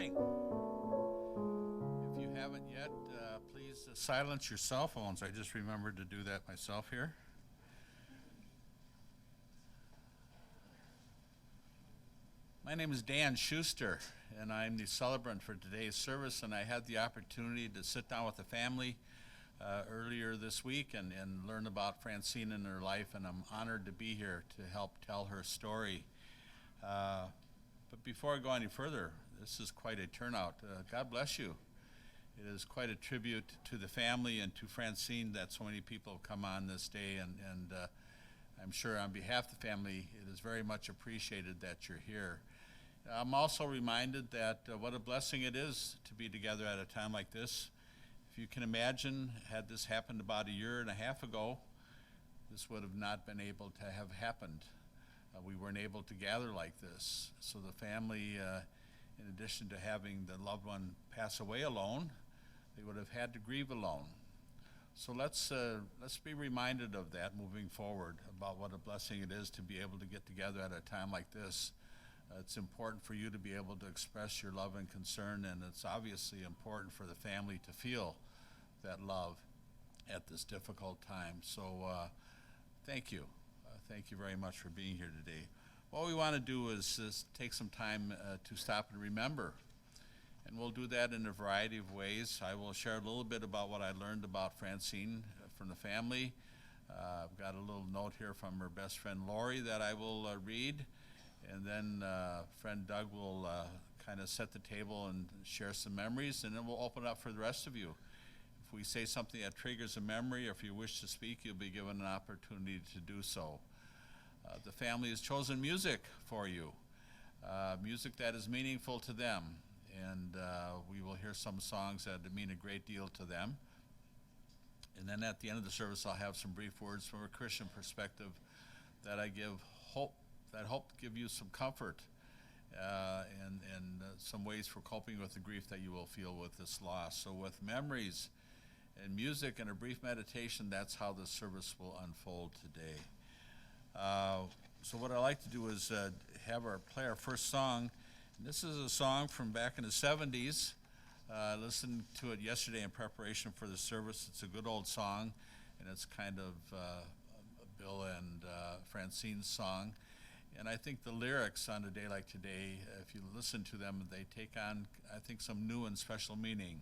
morning. If you haven't yet, please silence your cell phones. I just remembered to do that myself here. My name is Dan Schuster, and I'm the celebrant for today's service, and I had the opportunity to sit down with the family earlier this week and learn about Francine and her life, and I'm honored to be here to help tell her story. But before I go any further, this is quite a turnout. God bless you. It is quite a tribute to the family and to Francine that so many people have come on this day, and I'm sure on behalf of the family, it is very much appreciated that you're here. I'm also reminded that what a blessing it is to be together at a time like this. If you can imagine, had this happened about a year and a half ago, this would have not been able to have happened. We weren't able to gather like this. So the family, in addition to having the loved one pass away alone, they would have had to grieve alone. So let's be reminded of that moving forward, about what a blessing it is to be able to get together at a time like this. It's important for you to be able to express your love and concern, and it's obviously important for the family to feel that love at this difficult time. So thank you. Thank you very much for being here today. What we want to do is take some time to stop and remember. And we'll do that in a variety of ways. I will share a little bit about what I learned about Francine from the family. I've got a little note here from her best friend Lori that I will read. And then friend Doug will kind of set the table and share some memories, and then we'll open up for the rest of you. If we say something that triggers a memory, or if you wish to speak, you'll be given an opportunity to do so. The family has chosen music for you, music that is meaningful to them, and we will hear some songs that mean a great deal to them. And then at the end of the service, I'll have some brief words from a Christian perspective that I give hope, that hope to give you some comfort and some ways for coping with the grief that you will feel with this loss. So with memories and music and a brief meditation, that's how the service will unfold today. So what I like to do is have our play our first song. And this is a song from back in the 70s. I listened to it yesterday in preparation for the service. It's a good old song, and it's kind of Bill and Francine's song. And I think the lyrics on a day like today, if you listen to them, they take on, I think, some new and special meaning.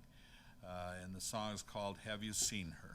And the song is called Have You Seen Her?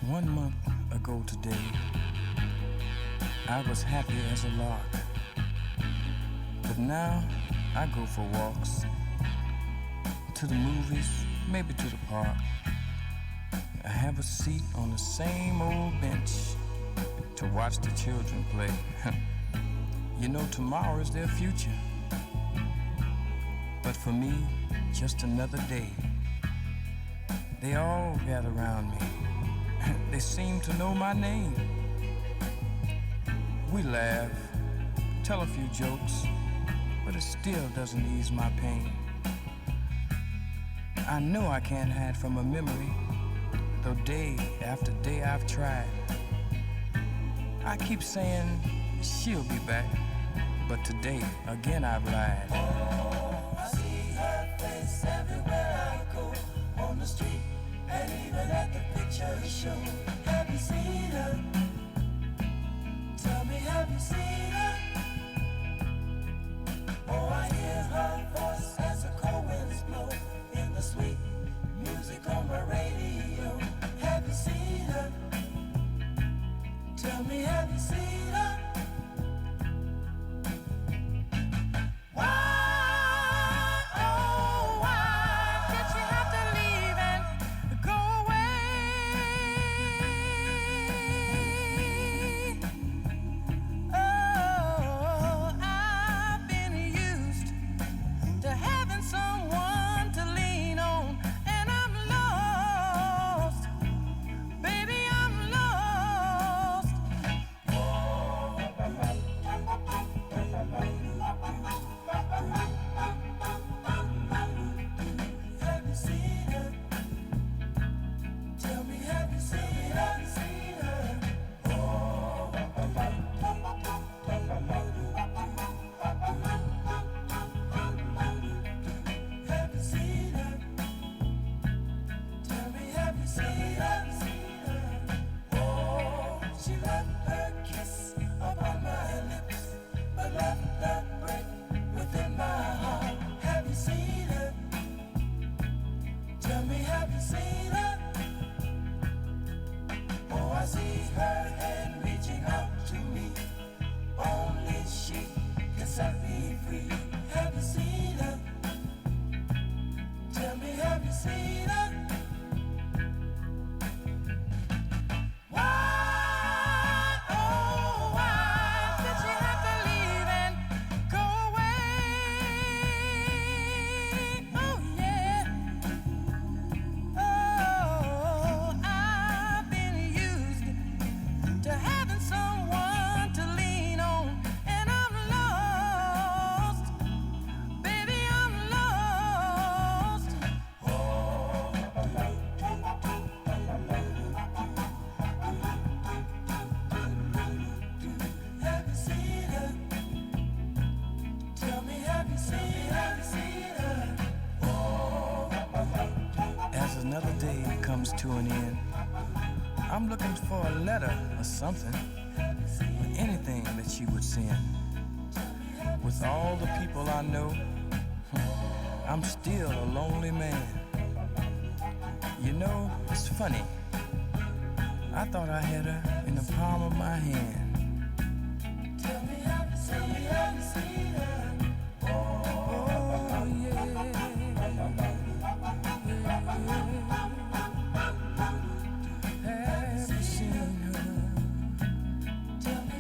One month ago today, I was happy as a lark. But now I go for walks, to the movies, maybe to the park. I have a seat on the same old bench to watch the children play. You know, tomorrow is their future, but for me, just another day. They all gather around me. They seem to know my name. We laugh, tell a few jokes, but it still doesn't ease my pain. I know I can't hide from a memory, though day after day I've tried. I keep saying she'll be back, but today again I've lied. Oh, I see her face everywhere I go, on the street and even at the picture show. Have you seen her? Tell me, have you seen her? Oh, I hear her voice as the cold winds blow in the sweet music on my radio. Have you seen her? Tell me, have you seen her? Oh, her hand reaching out to me. Only she can set me free. Have you seen her? Tell me, have you seen her? Why, oh, why did she have to leave and go away? Oh, yeah. Oh, I've been used to having someone to lean on, and I'm lost. Baby, I'm lost. Have you seen her? Tell me, have you seen her? As another day comes to an end, I'm looking for a letter or something, or anything that she would send. With all the people I know, I'm still a lonely man. You know, it's funny. I thought I had her in the palm of my hand. Tell me, have you seen her? Oh, yeah.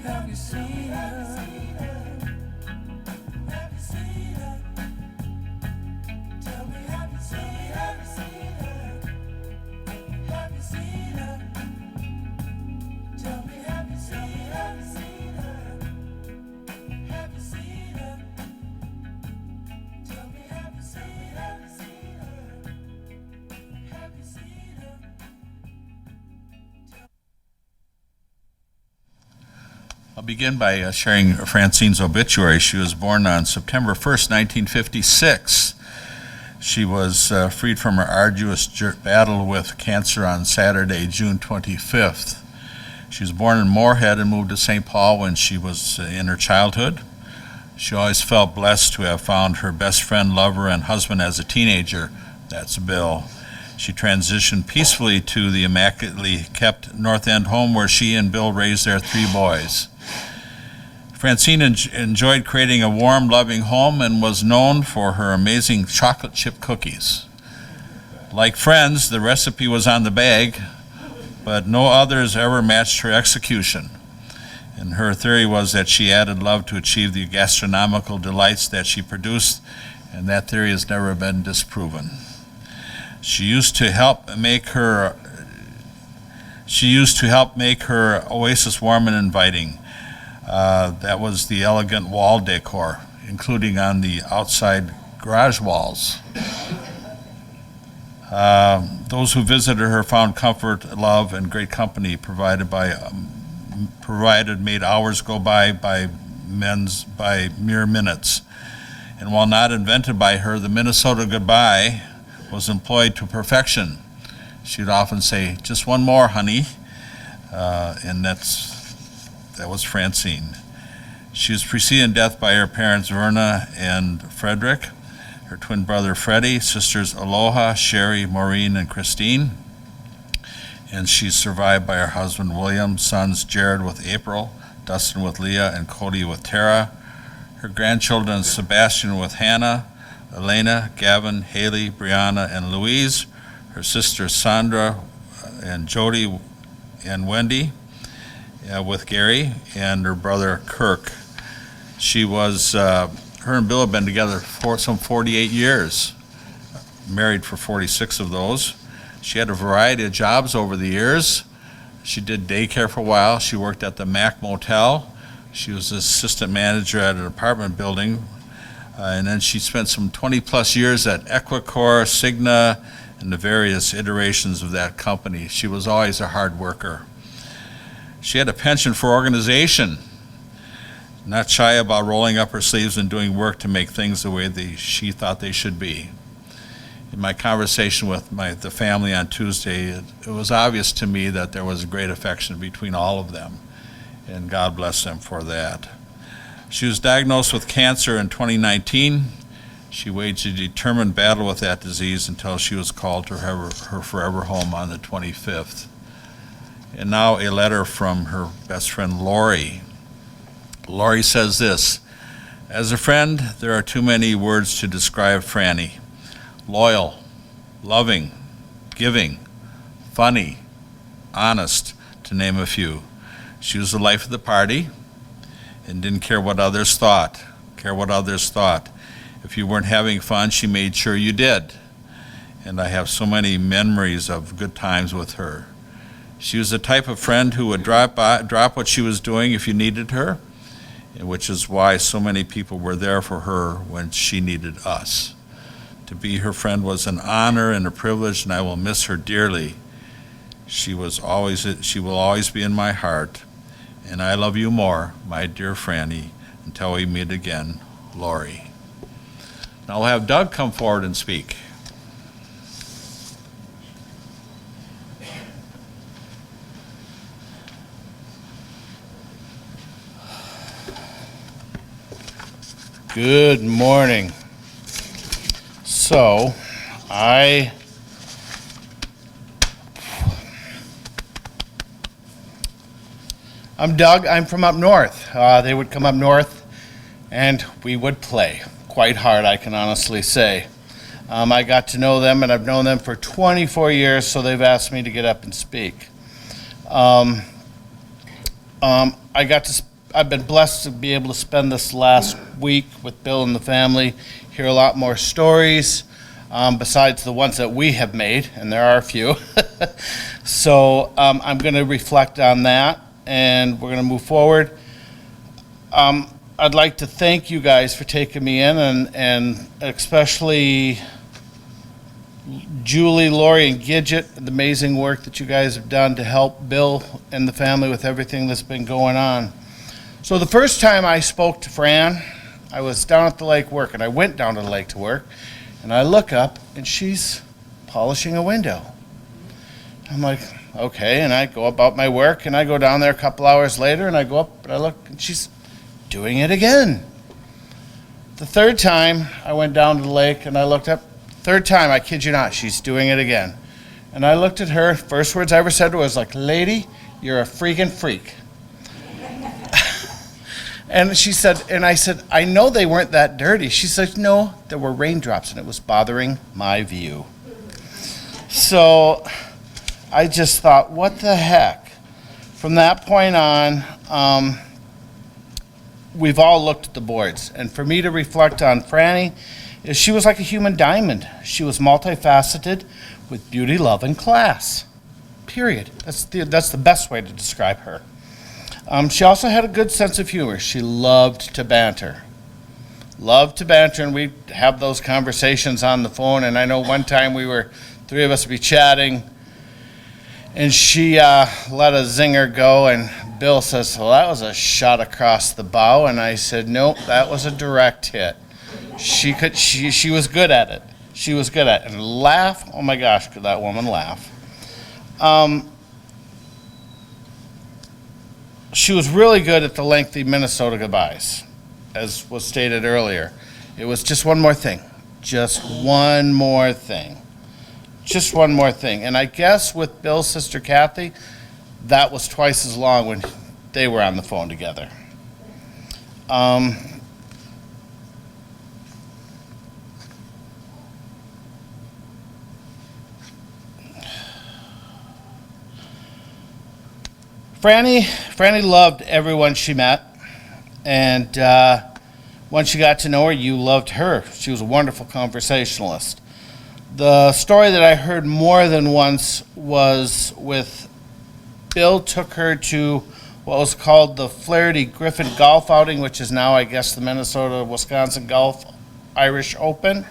Have you seen her? Have you seen her? Have you seen her? Tell me, have you seen her? Have you seen her? Tell me, have you seen her? Have you seen her? Tell me, have you seen her? Have you seen her? I'll begin by sharing Francine's obituary. She was born on September 1st, 1956. She was freed from her arduous battle with cancer on Saturday, June 25th. She was born in Moorhead and moved to St. Paul when she was in her childhood. She always felt blessed to have found her best friend, lover, and husband as a teenager. That's Bill. She transitioned peacefully to the immaculately kept North End home where she and Bill raised their 3 boys. Francine enjoyed creating a warm, loving home and was known for her amazing chocolate chip cookies. Like Friends, the recipe was on the bag, but no others ever matched her execution. And her theory was that she added love to achieve the gastronomical delights that she produced, and that theory has never been disproven. She used to help make her oasis warm and inviting. That was the elegant wall decor, including on the outside garage walls. Those who visited her found comfort, love, and great company made hours go by mere minutes. And while not invented by her, the Minnesota goodbye was employed to perfection. She'd often say, "Just one more, honey," and that was Francine. She was preceded in death by her parents Verna and Frederick, her twin brother Freddie, sisters Aloha, Sherry, Maureen, and Christine. And she's survived by her husband William, sons Jared with April, Dustin with Leah, and Cody with Tara. Her grandchildren Sebastian with Hannah, Elena, Gavin, Haley, Brianna, and Louise. Her sisters Sandra and Jody and Wendy with Gary, and her brother Kirk. Her and Bill have been together for some 48 years, married for 46 of those. She had a variety of jobs over the years. She did daycare for a while. She worked at the Mac Motel. She was assistant manager at an apartment building. And then she spent some 20-plus years at Equicor, Cigna, and the various iterations of that company. She was always a hard worker. She had a penchant for organization, not shy about rolling up her sleeves and doing work to make things the way she thought they should be. In my conversation with the family on Tuesday, it was obvious to me that there was a great affection between all of them, and God bless them for that. She was diagnosed with cancer in 2019. She waged a determined battle with that disease until she was called to her forever home on the 25th. And now a letter from her best friend, Lori. Lori says this: as a friend, there are too many words to describe Franny. Loyal, loving, giving, funny, honest, to name a few. She was the life of the party and didn't care what others thought. If you weren't having fun, she made sure you did. And I have so many memories of good times with her. She was the type of friend who would drop what she was doing if you needed her, which is why so many people were there for her when she needed us. To be her friend was an honor and a privilege, and I will miss her dearly. She will always be in my heart, and I love you more, my dear Franny, until we meet again, Lori. Now we'll have Doug come forward and speak. Good morning. So, I'm Doug. I'm from up north. They would come up north and we would play quite hard, I can honestly say. I got to know them, and I've known them for 24 years, so they've asked me to get up and speak. I've been blessed to be able to spend this last week with Bill and the family, hear a lot more stories besides the ones that we have made, and there are a few. So I'm going to reflect on that, and we're going to move forward. I'd like to thank you guys for taking me in, and especially Julie, Lori, and Gidget, the amazing work that you guys have done to help Bill and the family with everything that's been going on. So the first time I spoke to Fran, I was down at the lake working. I went down to the lake to work, and I look up, and she's polishing a window. I'm like, okay, and I go about my work, and I go down there a couple hours later, and I go up, and I look, and she's doing it again. The third time I went down to the lake, and I looked up, third time, I kid you not, she's doing it again. And I looked at her, first words I ever said to her was like, lady, you're a freaking freak. And she said, and I said, I know they weren't that dirty. She said, no, there were raindrops and it was bothering my view. So I just thought, what the heck? From that point on, we've all looked at the boards. And for me to reflect on Franny, is she was like a human diamond. She was multifaceted with beauty, love, and class. Period. That's the best way to describe her. She also had a good sense of humor. She loved to banter. And we'd have those conversations on the phone. And I know one time three of us would be chatting, and she let a zinger go, and Bill says, well, that was a shot across the bow. And I said, nope, that was a direct hit. She was good at it. She was good at it. And laugh, oh my gosh, could that woman laugh. She was really good at the lengthy Minnesota goodbyes, as was stated earlier. It was just one more thing. Just one more thing. And I guess with Bill's sister Kathy, that was twice as long when they were on the phone together. Franny loved everyone she met, and once you got to know her, you loved her. She was a wonderful conversationalist. The story that I heard more than once was with Bill took her to what was called the Flaherty Griffin Golf Outing, which is now, I guess, the Minnesota-Wisconsin Golf Irish Open.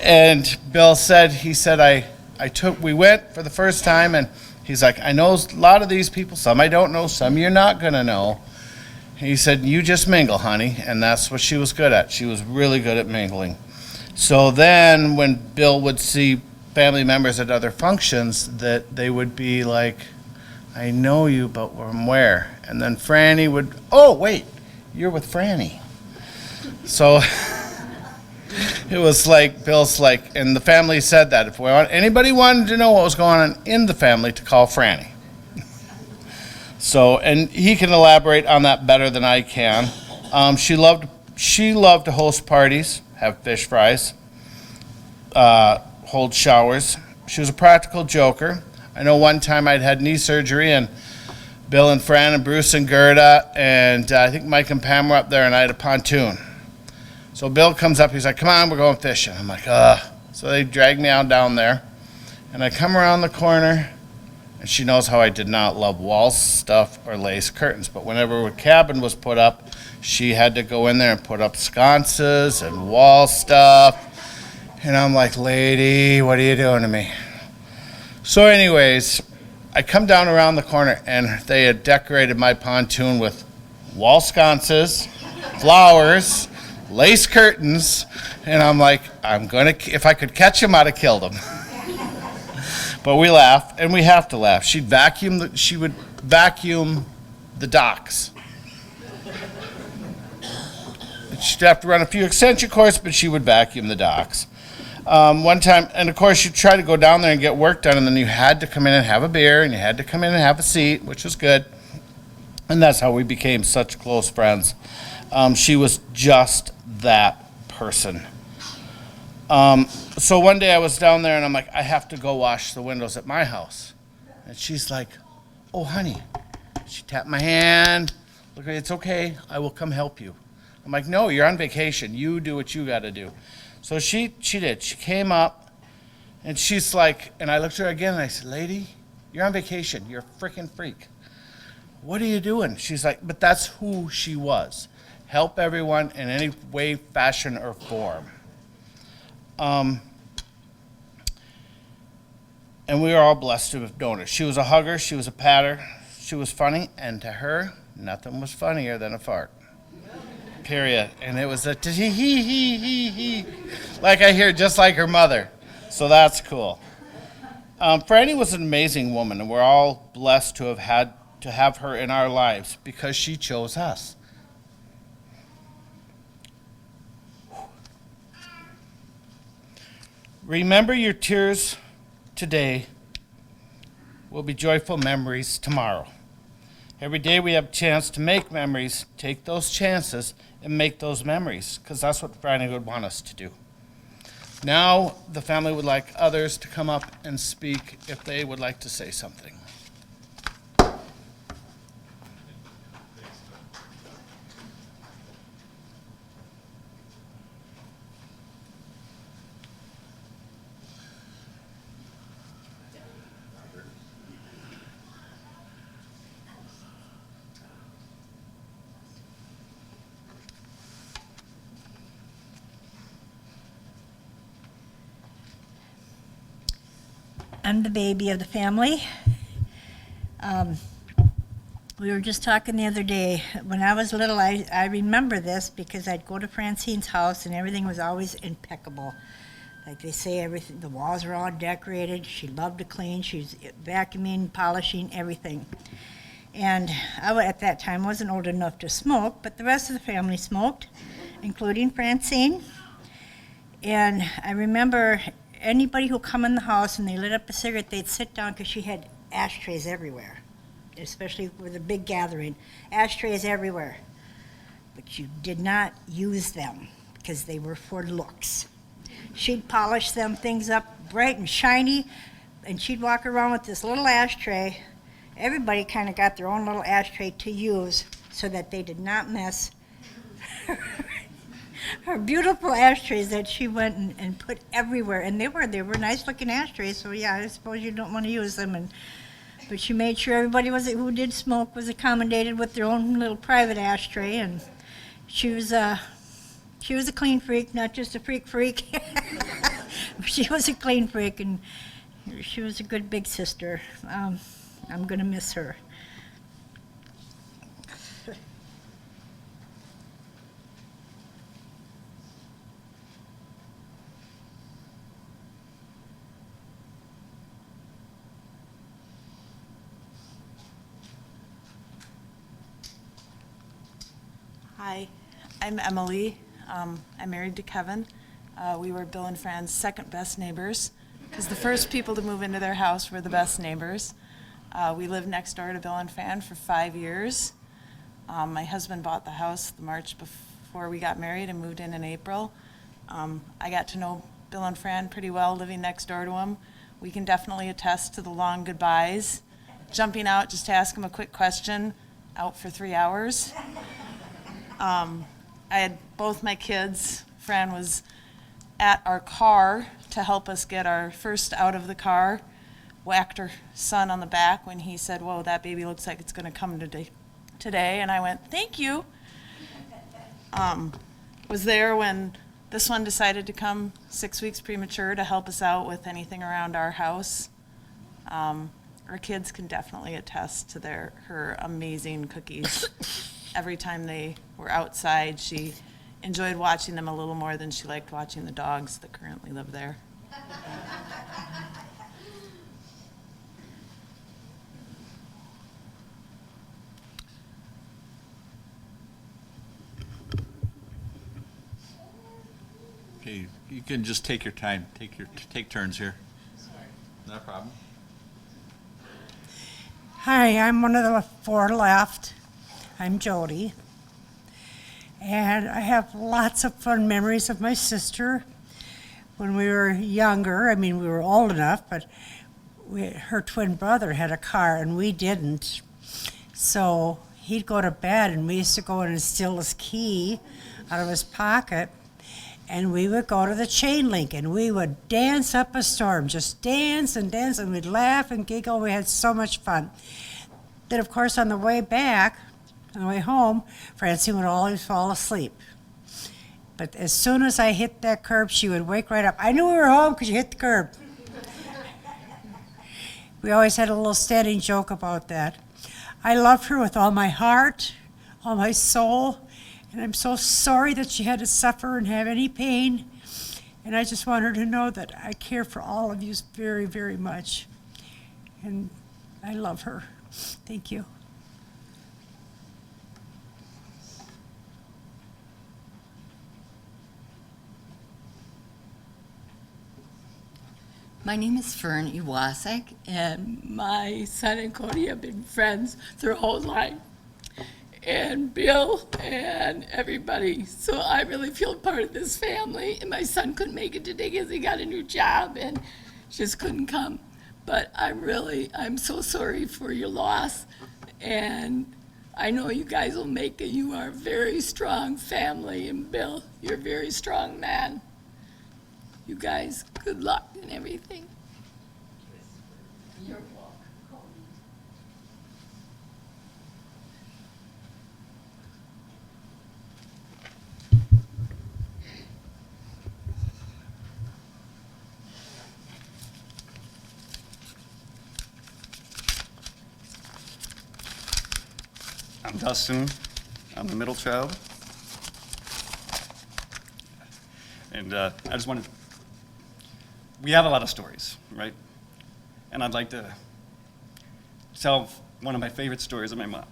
And Bill said, we went for the first time, and he's like, I know a lot of these people, some I don't know, some you're not going to know. He said, you just mingle, honey, and that's what she was good at. She was really good at mingling. So then when Bill would see family members at other functions, that they would be like, I know you, but from where? And then Franny would, oh, wait, you're with Franny. So it was like, Bill's like, and the family said that if anybody wanted to know what was going on in the family, to call Franny. So, and he can elaborate on that better than I can. She loved to host parties, have fish fries, hold showers. She was a practical joker. I know one time I'd had knee surgery, and Bill and Fran and Bruce and Gerda and I think Mike and Pam were up there, and I had a pontoon. So Bill comes up, he's like, come on, we're going fishing. I'm like, ugh. So they drag me out down there, and I come around the corner, and she knows how I did not love wall stuff or lace curtains, but whenever a cabin was put up, she had to go in there and put up sconces and wall stuff. And I'm like, lady, what are you doing to me? So anyways, I come down around the corner, and they had decorated my pontoon with wall sconces, flowers, lace curtains, and I'm like, if I could catch him, I'd have killed him. But we laugh, and we have to laugh. She would vacuum the docks. She'd have to run a few extension cords, but she would vacuum the docks. One time, and of course, you'd try to go down there and get work done, and then you had to come in and have a beer, and you had to come in and have a seat, which was good. And that's how we became such close friends. She was just that person. So one day I was down there, and I'm like, I have to go wash the windows at my house. And she's like, oh, honey. She tapped my hand. Look, it's okay. I will come help you. I'm like, no, you're on vacation. You do what you got to do. So she did. She came up, and she's like, and I looked at her again, and I said, lady, you're on vacation. You're a freaking freak. What are you doing? She's like, but that's who she was. Help everyone in any way, fashion, or form. And we were all blessed to have known her. She was a hugger. She was a patter. She was funny, and to her, nothing was funnier than a fart. Period. And it was a hee like I hear just like her mother. So that's cool. Franny was an amazing woman, and we're all blessed to have her in our lives because she chose us. Remember your tears today will be joyful memories tomorrow. Every day we have a chance to make memories, take those chances and make those memories, because that's what Franny would want us to do. Now the family would like others to come up and speak if they would like to say something. I'm the baby of the family. We were just talking the other day. When I was little, I remember this because I'd go to Francine's house and everything was always impeccable. Like they say, everything, the walls were all decorated. She loved to clean. She was vacuuming, polishing, everything. And at that time, wasn't old enough to smoke, but the rest of the family smoked, including Francine. And I remember anybody who come in the house and they lit up a cigarette, they'd sit down because she had ashtrays everywhere, especially with a big gathering. Ashtrays everywhere. But you did not use them because they were for looks. She'd polish them things up bright and shiny, and she'd walk around with this little ashtray. Everybody kind of got their own little ashtray to use so that they did not mess her beautiful ashtrays that she went and put everywhere, and they were nice looking ashtrays. So yeah, I suppose you don't want to use them. But she made sure everybody who did smoke was accommodated with their own little private ashtray, and she was a clean freak, not just a freak. She was a clean freak, and she was a good big sister. I'm gonna miss her. Hi, I'm Emily. I'm married to Kevin. We were Bill and Fran's second best neighbors, because the first people to move into their house were the best neighbors. We lived next door to Bill and Fran for 5 years. My husband bought the house the March before we got married and moved in April. I got to know Bill and Fran pretty well living next door to them. We can definitely attest to the long goodbyes. Jumping out just to ask them a quick question, out for 3 hours. I had both my kids. Fran was at our car to help us get our first out of the car, whacked her son on the back when he said, "Whoa, that baby looks like it's gonna come today." And I went, "Thank you." Was there when this one decided to come 6 weeks premature to help us out with anything around our house. Our kids can definitely attest to her amazing cookies. Every time they were outside, she enjoyed watching them a little more than she liked watching the dogs that currently live there. Okay, you can just take your time, take turns here. No problem. Hi, I'm one of the 4 left. I'm Jody. And I have lots of fun memories of my sister. When we were younger, I mean, we were old enough, but her twin brother had a car and we didn't. So he'd go to bed and we used to go in and steal his key out of his pocket. And we would go to the chain link and we would dance up a storm, just dance and dance, and we'd laugh and giggle. We had so much fun. Then, of course, on the way back, on the way home, Francine would always fall asleep. But as soon as I hit that curb, she would wake right up. I knew we were home because you hit the curb. We always had a little standing joke about that. I loved her with all my heart, all my soul. And I'm so sorry that she had to suffer and have any pain. And I just want her to know that I care for all of you very, very much. And I love her. Thank you. My name is Fern Iwasek, and my son and Cody have been friends their whole life. And Bill and everybody. So I really feel part of this family. And my son couldn't make it today because he got a new job and just couldn't come. But I'm so sorry for your loss. And I know you guys will make it. You are a very strong family. And Bill, you're a very strong man. You guys, good luck and everything. You're welcome. I'm Dustin. I'm the middle child. And I just wanted, we have a lot of stories, right? And I'd like to tell one of my favorite stories of my mom.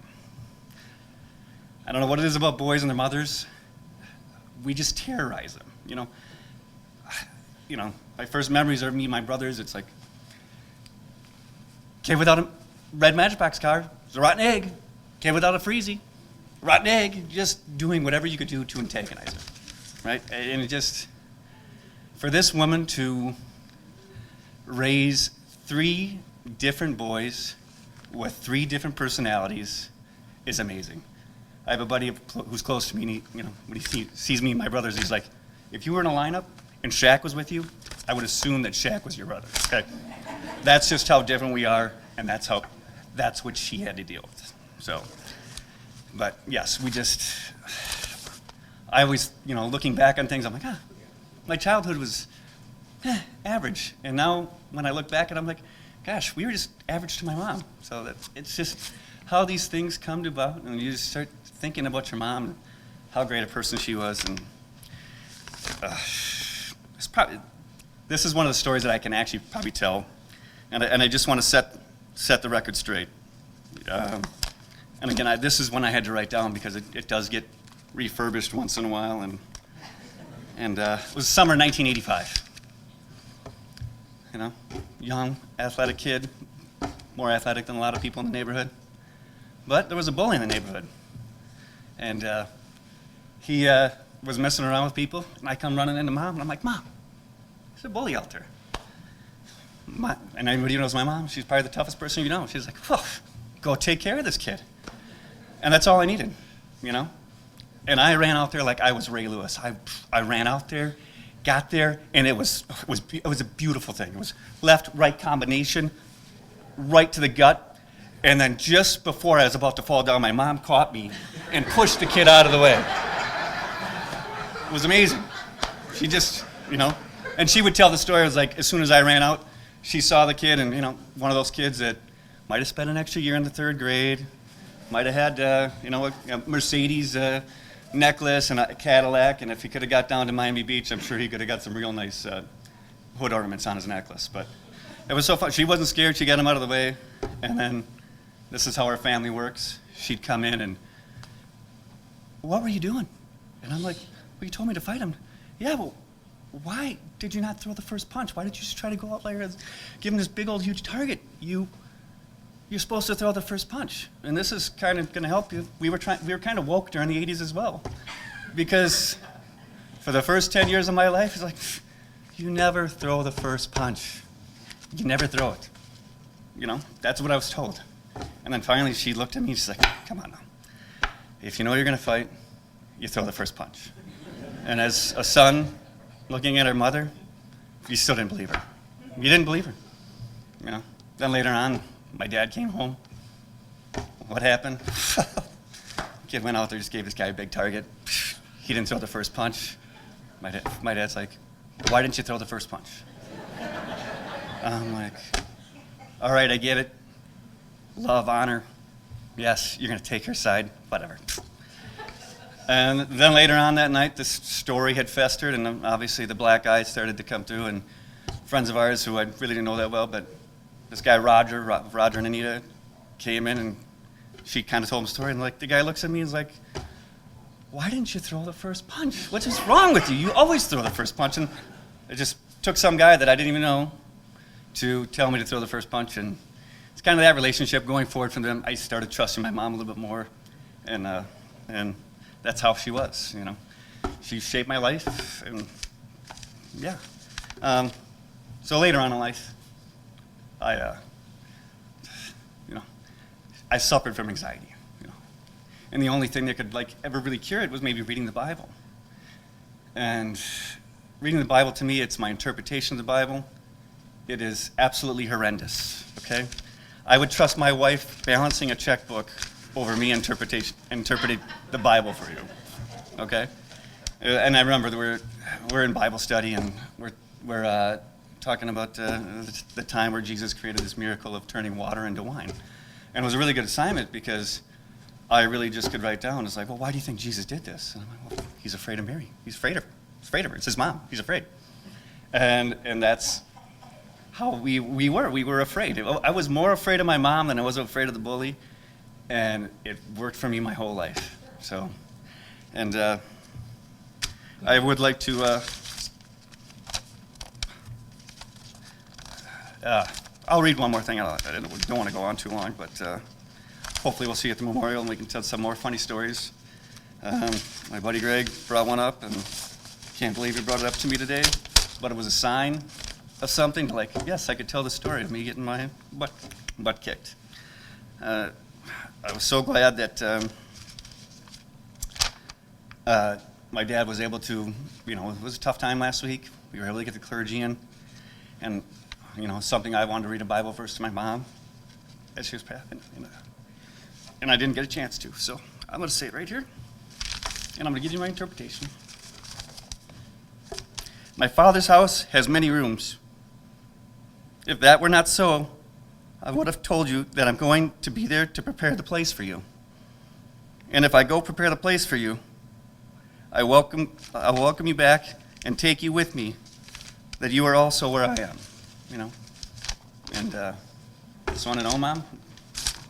I don't know what it is about boys and their mothers. We just terrorize them, you know? My first memories are me and my brothers. It's like, kid without a red Matchbox car is a rotten egg. Kid without a freezy, rotten egg, just doing whatever you could do to antagonize her, right? And it just, for this woman to raise 3 different boys with 3 different personalities is amazing. I have a buddy who's close to me, and he, when he sees me and my brothers, he's like, if you were in a lineup and Shaq was with you, I would assume that Shaq was your brother, okay? That's just how different we are, and that's what she had to deal with. So, but yes, I always, looking back on things, I'm like, my childhood was average. And now when I look back and I'm like, gosh, we were just average to my mom. So it's just how these things come about, and you just start thinking about your mom and how great a person she was. And this is one of the stories that I can actually probably tell. And I just want to set the record straight. And again, this is one I had to write down because it does get refurbished once in a while. And it was summer 1985. Young, athletic kid, more athletic than a lot of people in the neighborhood. But there was a bully in the neighborhood. And he was messing around with people, and I come running into Mom, and I'm like, Mom, there's a bully out there. And anybody who knows my mom, she's probably the toughest person you know. She's like, whoa, go take care of this kid. And that's all I needed, you know? And I ran out there like I was Ray Lewis. I ran out there, got there, and it was a beautiful thing. It was left-right combination, right to the gut. And then just before I was about to fall down, my mom caught me and pushed the kid out of the way. It was amazing. She just, you know, and she would tell the story. It was like, as soon as I ran out, she saw the kid, and, you know, one of those kids that might have spent an extra year in the 3rd grade, might have had, you know, a Mercedes necklace and a Cadillac, and if he could have got down to Miami Beach, I'm sure he could have got some real nice hood ornaments on his necklace. But it was so fun. She wasn't scared. She got him out of the way, and then this is how our family works. She'd come in and, what were you doing? And I'm like, well, you told me to fight him. Yeah, well, why did you not throw the first punch? Why did you just try to go out there and give him this big old huge target? You're supposed to throw the first punch. And this is kind of going to help you. We were kind of woke during the 80s as well. Because for the first 10 years of my life, it's like, you never throw the first punch. You never throw it. You know, that's what I was told. And then finally she looked at me and she's like, come on now. If you know you're going to fight, you throw the first punch. And as a son looking at her mother, you still didn't believe her. You didn't believe her. You know. Then later on, my dad came home. What happened? Kid went out there, just gave this guy a big target. He didn't throw the first punch. My dad's like, why didn't you throw the first punch? I'm like, all right, I get it. Love, honor. Yes, you're going to take her side, whatever. And then later on that night, this story had festered, and obviously the black eyes started to come through, and friends of ours who I really didn't know that well, but this guy Roger and Anita came in, and she kind of told him the story, and like the guy looks at me and is like, why didn't you throw the first punch? What's wrong with you? You always throw the first punch. And it just took some guy that I didn't even know to tell me to throw the first punch, and it's kind of that relationship going forward from them. I started trusting my mom a little bit more, and that's how she was, you know. She shaped my life, and yeah. So later on in life, I suffered from anxiety, you know. And the only thing that could ever really cure it was maybe reading the Bible. And reading the Bible, to me, it's my interpretation of the Bible. It is absolutely horrendous, okay? I would trust my wife balancing a checkbook over me interpreting the Bible for you, okay? And I remember that we're in Bible study, and we're talking about the time where Jesus created this miracle of turning water into wine. And it was a really good assignment because I really just could write down, it's like, well, why do you think Jesus did this? And I'm like, well, he's afraid of Mary. He's afraid of her. He's afraid of her. It's his mom. He's afraid. And that's how we were. We were afraid. I was more afraid of my mom than I was afraid of the bully. And it worked for me my whole life. So, and I would like to, I'll read one more thing. I don't want to go on too long, but hopefully we'll see you at the memorial and we can tell some more funny stories. My buddy Greg brought one up, and can't believe he brought it up to me today, but it was a sign of something like, yes, I could tell the story of me getting my butt kicked. I was so glad that my dad was able to, it was a tough time last week. We were able to get the clergy in, and something I wanted to read a Bible verse to my mom as she was passing, and I didn't get a chance to. So I'm going to say it right here, and I'm going to give you my interpretation. My Father's house has many rooms. If that were not so, I would have told you that I'm going to be there to prepare the place for you. And if I go prepare the place for you, I'll welcome you back and take you with me, that you are also where I am. And just want to know, Mom,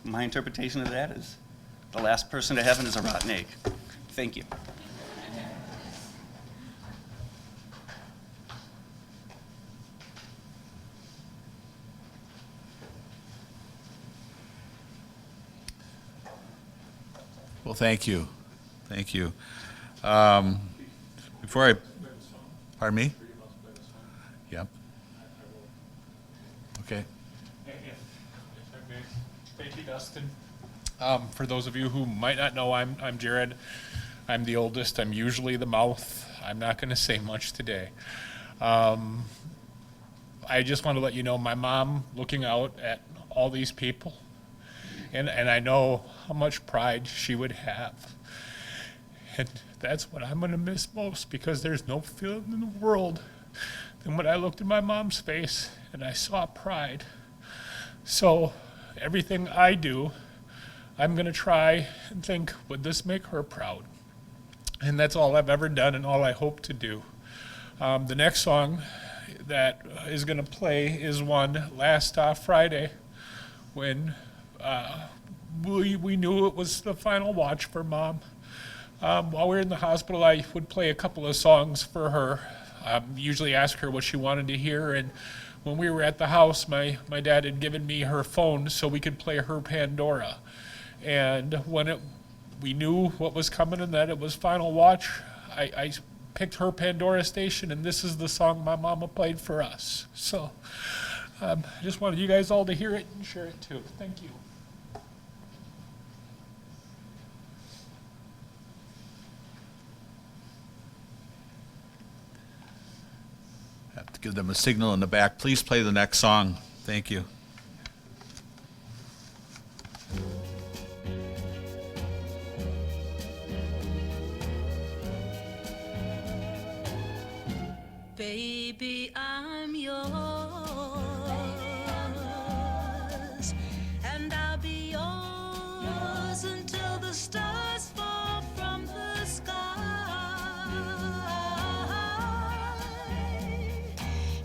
my interpretation of that is the last person to heaven is a rotten egg. Thank you. Well, thank you. Thank you. Before I, pardon me? Yep. Okay. Thank you, Dustin. For those of you who might not know, I'm Jared. I'm the oldest. I'm usually the mouth. I'm not going to say much today. I just want to let you know my mom looking out at all these people, and I know how much pride she would have. And that's what I'm going to miss most, because there's no feeling in the world than when I looked in my mom's face and I saw pride. So everything I do, I'm going to try and think, would this make her proud? And that's all I've ever done and all I hope to do. The next song that is going to play is one last Friday when we knew it was the final watch for Mom. While we were in the hospital, I would play a couple of songs for her. Usually ask her what she wanted to hear, and when we were at the house, my dad had given me her phone so we could play her Pandora. And when we knew what was coming and that it was final watch, I picked her Pandora station, and this is the song my mama played for us. So I just wanted you guys all to hear it and share it too. Thank you. Have to give them a signal in the back. Please play the next song. Thank you. Baby, I'm yours, and I'll be yours until the stars fall from the sky.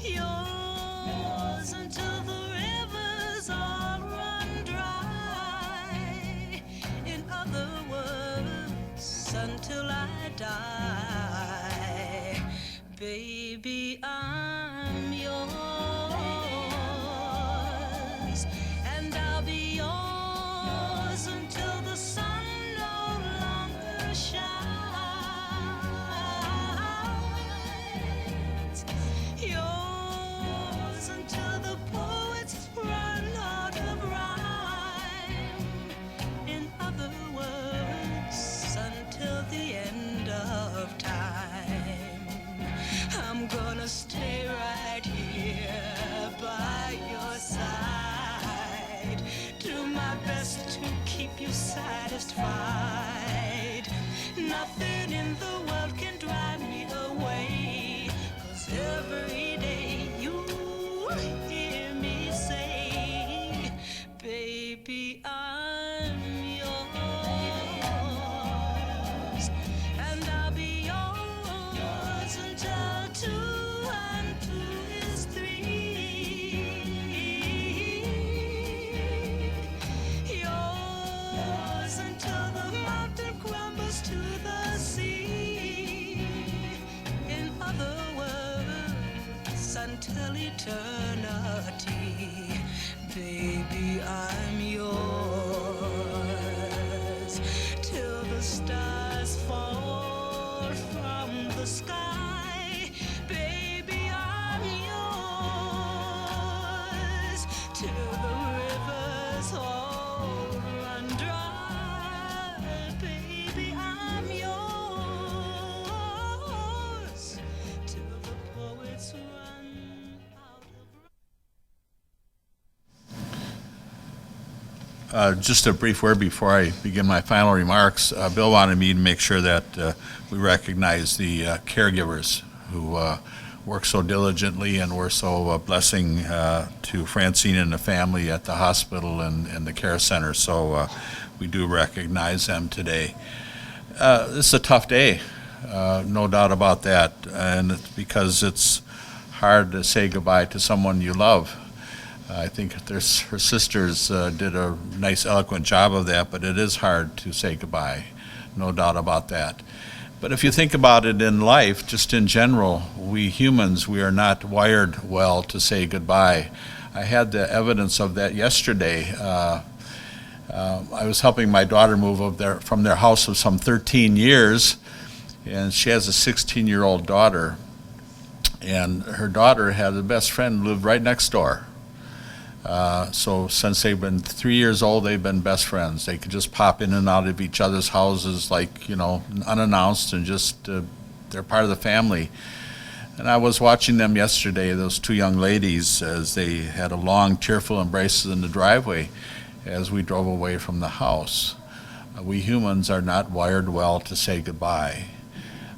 Yours until the rivers all run dry. In other words, until I die. Baby, I'm yours, and I'll be yours until the sun no longer shines. Yours until the poets run out of rhyme. In other words, until the end of time. I'm gonna stay right here by your side. Do my best to keep you satisfied. Nothing in the world can drive me away, 'cause every day you hear me say, baby, I'm yours, and I'll be yours until 2 and 2 is 3. Yours until the mountain crumbles to the sea. In other words, until eternity. Baby, I'm yours till the stars fall from the sky. Baby, I'm yours till the rivers all run dry. Baby, I'm yours till the poets run out of Just a brief word before I begin my final remarks. Bill wanted me to make sure that we recognize the caregivers who work so diligently and were so a blessing to Francine and the family at the hospital and the care center. So we do recognize them today. This is a tough day, no doubt about that, and it's because it's hard to say goodbye to someone you love. I think her sisters did a nice, eloquent job of that, but it is hard to say goodbye, no doubt about that. But if you think about it in life, just in general, we humans, we are not wired well to say goodbye. I had the evidence of that yesterday. I was helping my daughter move from their house of some 13 years, and she has a 16-year-old daughter. And her daughter had a best friend who lived right next door. So since they've been 3 years old, they've been best friends. They could just pop in and out of each other's houses like, unannounced, and just they're part of the family. And I was watching them yesterday, those two young ladies, as they had a long, tearful embrace in the driveway as we drove away from the house. We humans are not wired well to say goodbye.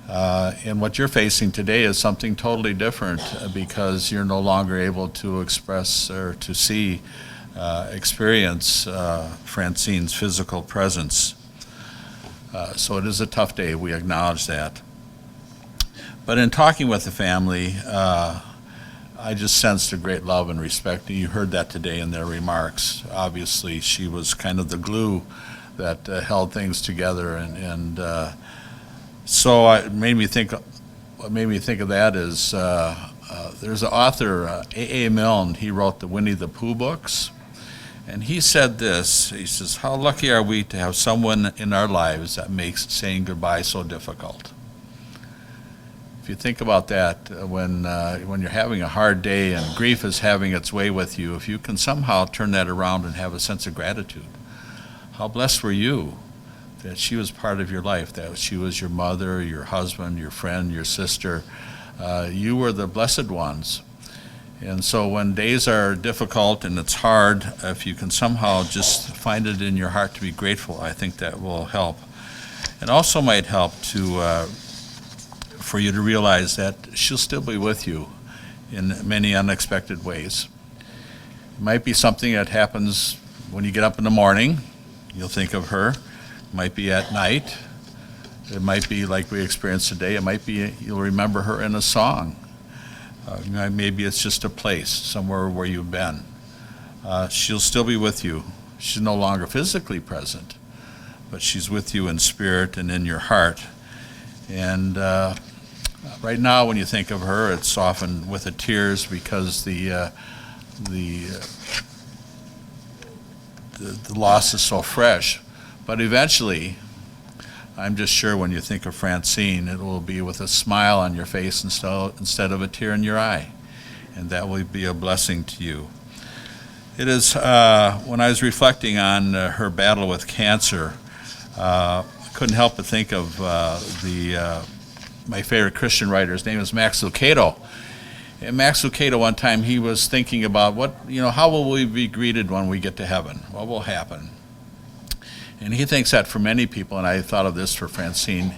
And what you're facing today is something totally different because you're no longer able to express or to see, experience Francine's physical presence. So it is a tough day, we acknowledge that. But in talking with the family, I just sensed a great love and respect. You heard that today in their remarks. Obviously, she was kind of the glue that held things together, and so it made me think. What made me think of that is there's an author, A.A. Milne. He wrote the Winnie the Pooh books, and he said this. He says, "How lucky are we to have someone in our lives that makes saying goodbye so difficult." If you think about that, when you're having a hard day and grief is having its way with you, if you can somehow turn that around and have a sense of gratitude, how blessed were you that she was part of your life, that she was your mother, your husband, your friend, your sister. You were the blessed ones. And so when days are difficult and it's hard, if you can somehow just find it in your heart to be grateful, I think that will help. It also might help for you to realize that she'll still be with you in many unexpected ways. It might be something that happens when you get up in the morning. You'll think of her. It might be at night. It might be like we experienced today. It might be you'll remember her in a song. Maybe it's just a place, somewhere where you've been. She'll still be with you. She's no longer physically present, but she's with you in spirit and in your heart. And right now, when you think of her, it's often with the tears because the loss is so fresh. But eventually, I'm just sure when you think of Francine, it will be with a smile on your face instead of a tear in your eye. And that will be a blessing to you. It is, when I was reflecting on her battle with cancer, I couldn't help but think of my favorite Christian writer. His name is Max Lucado. And Max Lucado, one time, he was thinking about how will we be greeted when we get to heaven? What will happen? And he thinks that for many people, and I thought of this for Francine,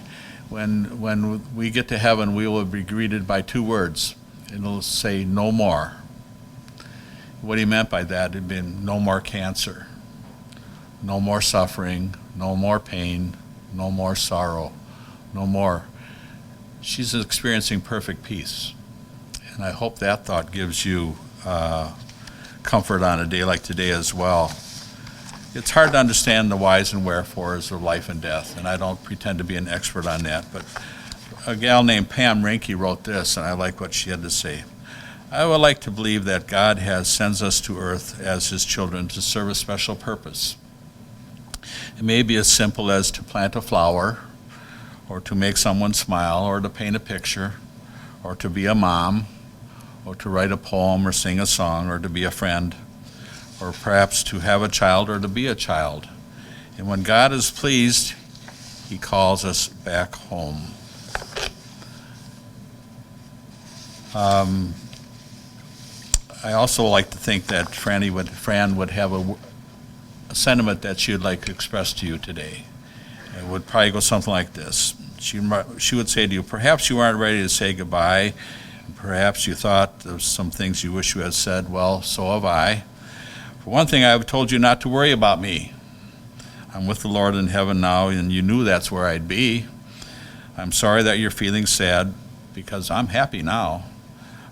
when we get to heaven, we will be greeted by two words. It'll say, no more. What he meant by that had been no more cancer, no more suffering, no more pain, no more sorrow, no more. She's experiencing perfect peace. And I hope that thought gives you comfort on a day like today as well. It's hard to understand the whys and wherefores of life and death, and I don't pretend to be an expert on that, but a gal named Pam Rinke wrote this, and I like what she had to say. I would like to believe that God sends us to earth as his children to serve a special purpose. It may be as simple as to plant a flower, or to make someone smile, or to paint a picture, or to be a mom, or to write a poem or sing a song, or to be a friend, or perhaps to have a child or to be a child. And when God is pleased, he calls us back home. I also like to think that Fran would have a sentiment that she would like to express to you today. It would probably go something like this. She would say to you, perhaps you aren't ready to say goodbye. Perhaps you thought of some things you wish you had said. Well, so have I. For one thing, I've told you not to worry about me. I'm with the Lord in heaven now, and you knew that's where I'd be. I'm sorry that you're feeling sad, because I'm happy now.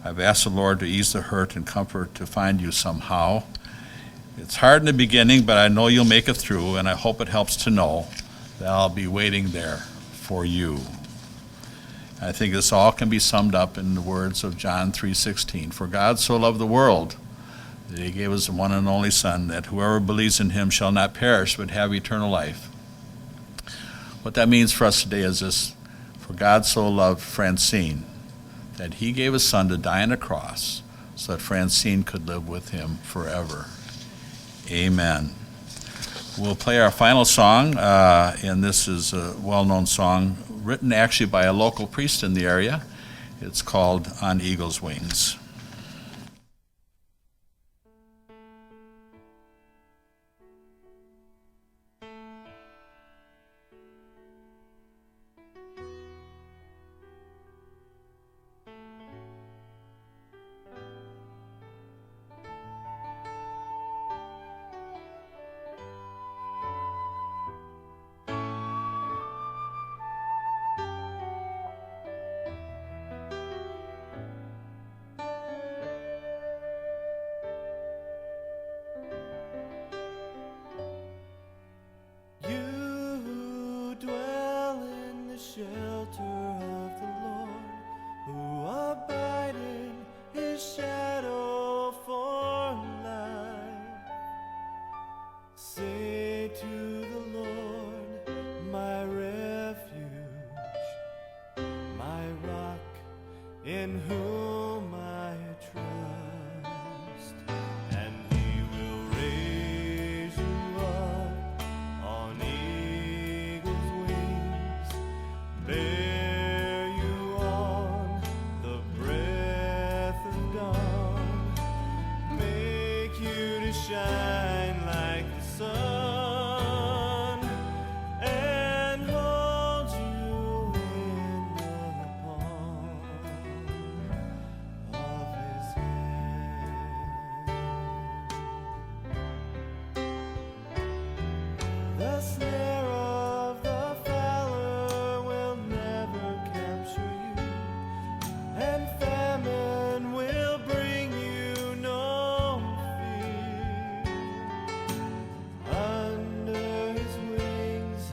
I've asked the Lord to ease the hurt and comfort to find you somehow. It's hard in the beginning, but I know you'll make it through, and I hope it helps to know that I'll be waiting there for you. I think this all can be summed up in the words of John 3:16. For God so loved the world that he gave his one and only Son, that whoever believes in him shall not perish but have eternal life. What that means for us today is this: for God so loved Francine that he gave his Son to die on the cross so that Francine could live with him forever. Amen. We'll play our final song, and this is a well-known song written actually by a local priest in the area. It's called On Eagle's Wings. You dwell in the shelter of the Lord, who abide in his shadow for life. Say to the Lord, my refuge, my rock, in whom I trust, and he will raise you up on eagle's wings, bear you on the breath of dawn, make you to shine like the sun, and hold you in the palm of his hand. The snare of the fowler will never capture you, and famine will bring you no fear. Under his wings,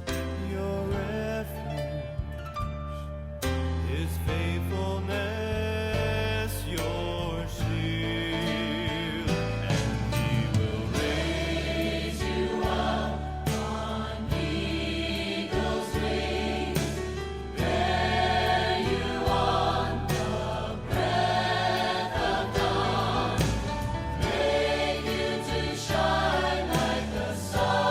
your refuge, his faithfulness your shield, and he will raise you up on eagle's wings, bear you on the breath of dawn, make you to shine like the sun,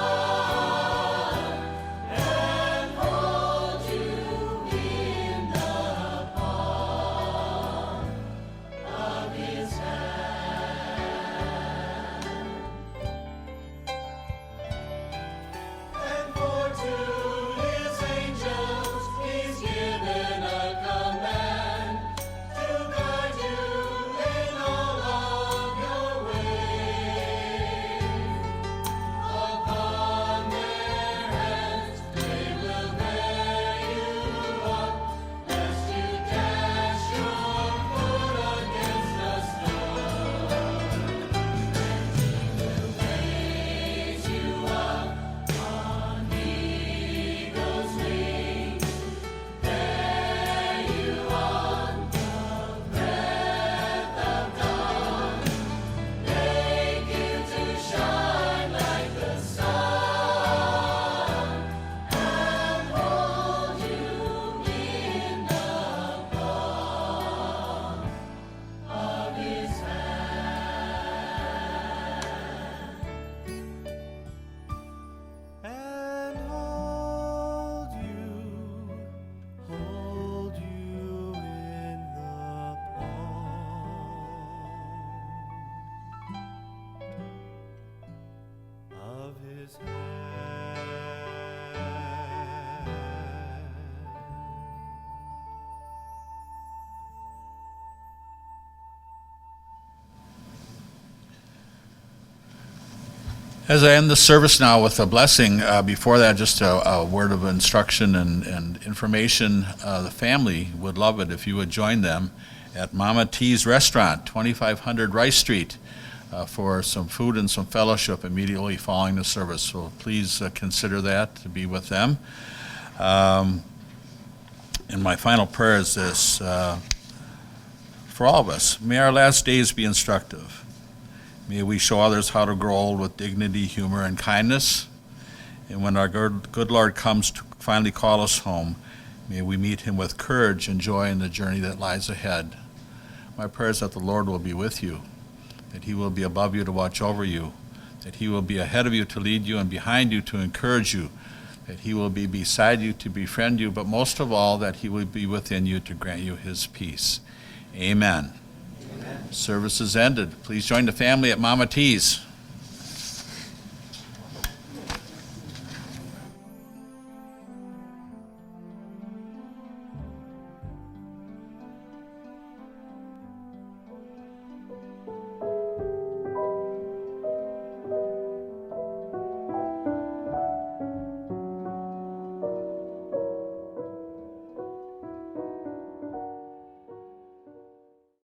and hold you in the palm of his hand. And for to his angels he's given a command to guide you in all of your ways. Upon their hands they will bear you up, lest you dash your foot against a stone. And he will raise you up on eagle's wings, bear you on the breath of dawn, make you to shine like the sun, and hold you in the palm of his hand. And hold you in the palm of his hand. As I end the service now with a blessing, before that, just a word of instruction and information. The family would love it if you would join them at Mama T's Restaurant, 2500 Rice Street, for some food and some fellowship immediately following the service. So please consider that to be with them. And my final prayer is this: for all of us, may our last days be instructive. May we show others how to grow old with dignity, humor, and kindness. And when our good Lord comes to finally call us home, may we meet him with courage and joy in the journey that lies ahead. My prayer is that the Lord will be with you, that he will be above you to watch over you, that he will be ahead of you to lead you and behind you to encourage you, that he will be beside you to befriend you, but most of all, that he will be within you to grant you his peace. Amen. Service is ended. Please join the family at Mama T's.